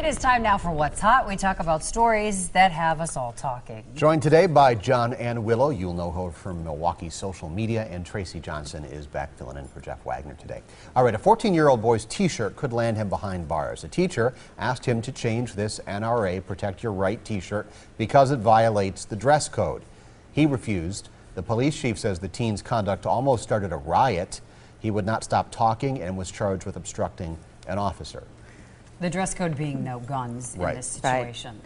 It is time now for What's Hot. We talk about stories that have us all talking. Joined today by John and Willow. You'll know her from Milwaukee's social media, and Tracy Johnson is back filling in for Jeff Wagner today. All right, a 14-year-old boy's t-shirt could land him behind bars. A teacher asked him to change this NRA Protect Your Right t-shirt because it violates the dress code. He refused. The police chief says the teen's conduct almost started a riot. He would not stop talking and was charged with obstructing an officer. The dress code being no guns in this situation. Right.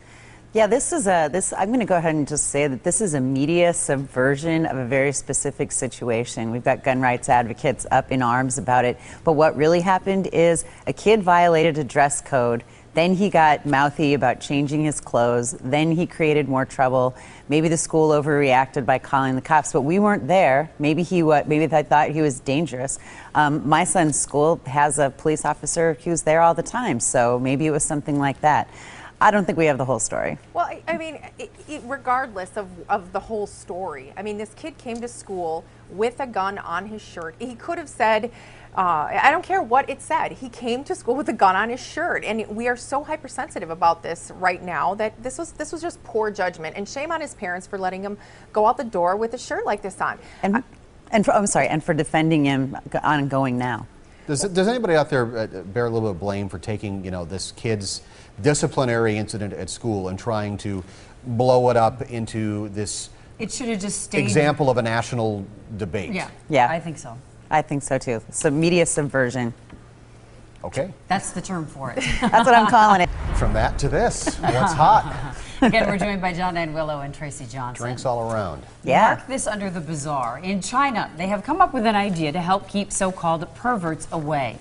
Yeah, I'm going to go ahead and just say that this is a media subversion of a very specific situation. We've got gun rights advocates up in arms about it. But what really happened is a kid violated a dress code. Then he got mouthy about changing his clothes. Then he created more trouble. Maybe the school overreacted by calling the cops, but we weren't there. Maybe they thought he was dangerous. My son's school has a police officer who's there all the time, so maybe it was something like that. I don't think we have the whole story. Well, I mean, regardless of the whole story, I mean, this kid came to school with a gun on his shirt. He could have said, I don't care what it said. He came to school with a gun on his shirt, and we are so hypersensitive about this right now that this was just poor judgment. And shame on his parents for letting him go out the door with a shirt like this on. And for defending him ongoing now. Does anybody out there bear a little bit of blame for taking, this kid's disciplinary incident at school and trying to blow it up into this It should have just stayed example of a national debate? Yeah, I think so. I think so too. So media subversion. Okay. That's the term for it. That's what I'm calling it. From that to this, what's hot? Again, we're joined by John and Willow and Tracy Johnson. Drinks all around. Yeah. Mark this under the bizarre. In China, they have come up with an idea to help keep so-called perverts away.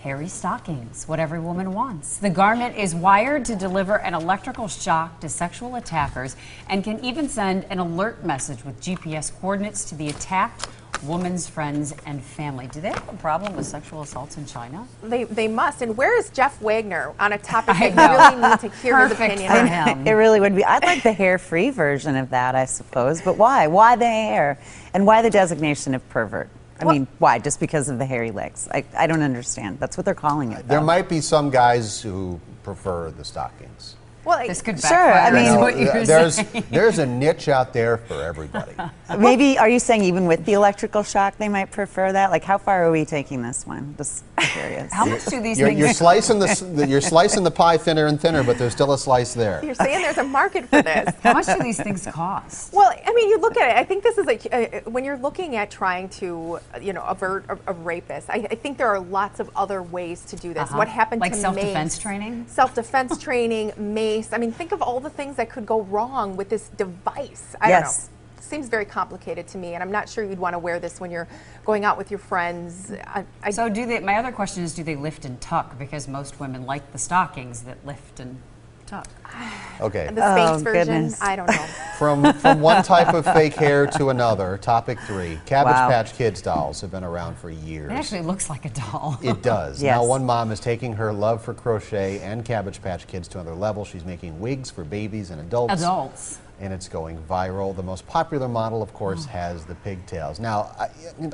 Hairy stockings, what every woman wants. The garment is wired to deliver an electrical shock to sexual attackers and can even send an alert message with GPS coordinates to the attacked woman's friends and family. Do they have a problem with sexual assaults in China? They must. And where is Jeff Wagner on a topic that you really need to hear his opinion for on? him. It really would be. I'd like the hair-free version of that, I suppose. But why? Why the hair? And why the designation of pervert? I mean, why? Just because of the hairy legs? I don't understand. That's what they're calling it. There might be some guys who prefer the stockings. Well, this could sure. backfire. I mean, what you're saying. There's a niche out there for everybody. Maybe, are you saying even with the electrical shock they might prefer that? Like, how far are we taking this one? Just curious. How much do these You're things... slicing you're slicing the pie thinner and thinner, but there's still a slice there. you're saying there's a market for this. How much do these things cost? Well, I mean, you look at it. I think this is when you're looking at trying to, avert a rapist. I think there are lots of other ways to do this. What happened like to self-defense mace, training? Self-defense training, mace. I mean, think of all the things that could go wrong with this device. I don't know. Seems very complicated to me, and I'm not sure you'd want to wear this when you're going out with your friends. So my other question is, do they lift and tuck? Because most women like the stockings that lift and tuck. Okay. The Spanx version, goodness. I don't know. From one type of fake hair to another, topic 3. Cabbage Patch Kids dolls have been around for years. It actually looks like a doll. It does. Yes. Now one mom is taking her love for crochet and Cabbage Patch Kids to another level. She's making wigs for babies and adults. And it's going viral. The most popular model, of course, has the pigtails. Now,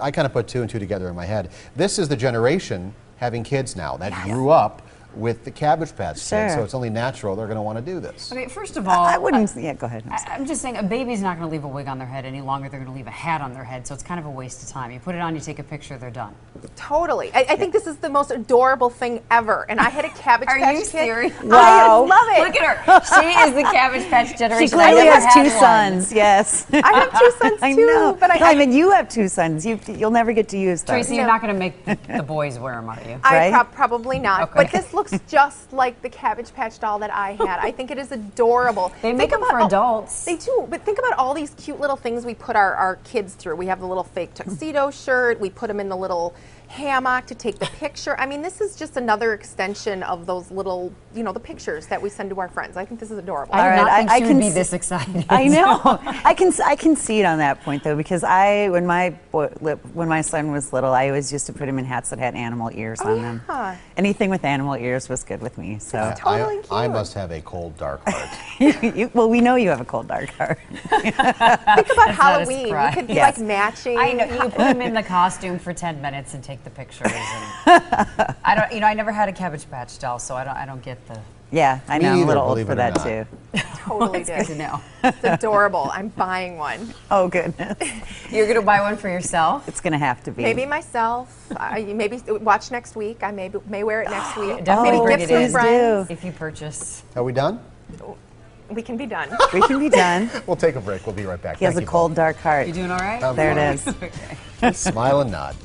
I kind of put 2 and 2 together in my head. This is the generation having kids now that grew up with the Cabbage Patch Kids, so it's only natural they're going to want to do this. Okay, first of all, I wouldn't. Yeah, go ahead. I'm just saying a baby's not going to leave a wig on their head any longer. They're going to leave a hat on their head, so it's kind of a waste of time. You put it on, you take a picture, they're done. Totally. I think this is the most adorable thing ever. And I had a Cabbage Patch Kid. Are you serious? Wow. I love it. Look at her. She is the Cabbage Patch generation. She clearly has 2 sons. Yes. I have 2 sons I too. know. But I mean, you have 2 sons. You'll never get to use those. Tracy, you're not going to make the boys wear them, are you? Probably not. Okay. But this looks just like the Cabbage Patch doll that I had. I think it is adorable. They make them for adults. They do, but think about all these cute little things we put our kids through. We have the little fake tuxedo shirt. We put them in the little hammock to take the picture. I mean, this is just another extension of those little, the pictures that we send to our friends. I think this is adorable. I did not think she would be this excited. I know. I can see it on that point though, because when my son was little, I always used to put him in hats that had animal ears on them. Anything with animal ears was good with me. So totally cute. I must have a cold, dark heart. well, we know you have a cold, dark heart. Think about Halloween. You could be like matching. I know. You put them in the costume for 10 minutes and take take the pictures. And I don't, I never had a Cabbage Patch doll, so I don't get the. Yeah, I Me know. I'm a either, little old believe for it or that not. too. Totally It's good to did. know. It's adorable. I'm buying one. Oh, goodness. You're gonna buy one for yourself? It's going to have to be. Maybe myself. Maybe watch next week. I may wear it next week. Definitely Oh, bring Maybe it gift in some friends. if you purchase. Are we done? We can be done. We can be done. We'll take a break. We'll be right back. He has Thank a you cold, dark heart. You doing all right? both. There it is. Smile and nod.